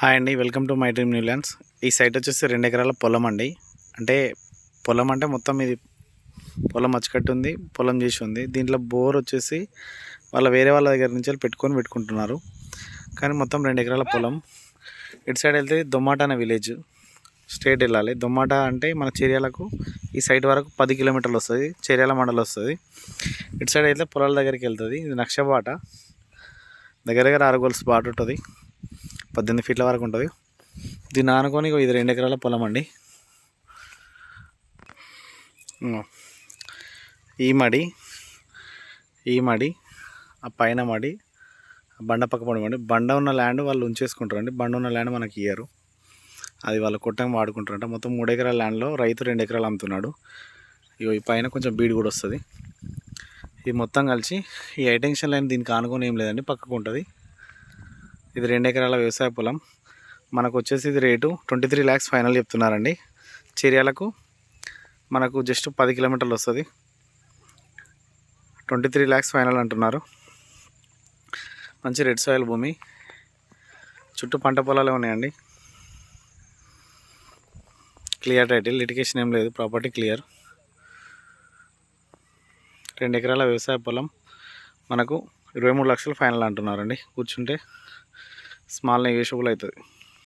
Hi అండి, welcome to my dream new lands. ఈ site వచ్చేసి 2 ఎకరాల పొలం అండి. పొలం అంటే మొత్తం ఇది పొలం అచ్చకట్టు ఉంది, పొలం చేసి ఉంది. దీంట్లో బోర్ వచ్చేసి వేరే వాళ్ళ దగ్గర నుంచి పెట్టుకుంటున్నారు. కానీ మొత్తం 2 ఎకరాల పొలం. ఇటు సైడ్ వెళ్తే దొమ్మాట అనే విలేజ్ స్ట్రేట్ వెళ్ళాలి. దొమ్మాట అంటే మన చర్యాలకు ఈ సైట్ వరకు 10 కిలోమీటర్లు వస్తుంది, చర్యాల మండలం వస్తుంది. ఇటు సైడ్ అయితే పొలాల దగ్గరికి వెళ్తుంది. ఇది నక్షబాట, దగ్గర 6 గోల్స్ బాట ఉంటుంది, 18 ఫీట్ల వరకు ఉంటుంది. దీన్ని ఆనుకొని ఇది 2 ఎకరాల పొలం అండి. ఈ మడి ఆ పైన మడి, బండ పక్క మడి. బండ ఉన్న ల్యాండ్ వాళ్ళు ఉంచేసుకుంటారండి, బండ ఉన్న ల్యాండ్ మనకి ఇయ్యరు, అది వాళ్ళు కొట్టంగా వాడుకుంటారంట. మొత్తం 3 ఎకరాల ల్యాండ్లో రైతు 2 ఎకరాలు అమ్ముతున్నాడు. ఈ పైన కొంచెం బీడు కూడా వస్తుంది. ఇది మొత్తం కలిసి ఈ హైటెన్షన్ లైన్ దీనికి ఆనుకొని ఏం లేదండి, పక్కకు ఉంటుంది. ఇది 2 ఎకరాల వ్యవసాయ పొలం. మనకు వచ్చేసి ఇది రేటు 23 lakhs ఫైనల్ చెప్తున్నారండి. చర్యాలకు మనకు జస్ట్ 10 కిలోమీటర్లు వస్తుంది, 23 lakhs ఫైనల్ అంటున్నారు. మంచి రెడ్ సాయిల్ భూమి, చుట్టూ పంట పొలాలే ఉన్నాయండి. క్లియర్ టైటిల్, లిటిగేషన్ ఏం లేదు, ప్రాపర్టీ క్లియర్. 2 ఎకరాల వ్యవసాయ పొలం మనకు 23 లక్షలు ఫైనల్ అంటున్నారండి. కూర్చుంటే స్మాల్ నెగోషియబుల్ అవుతుంది.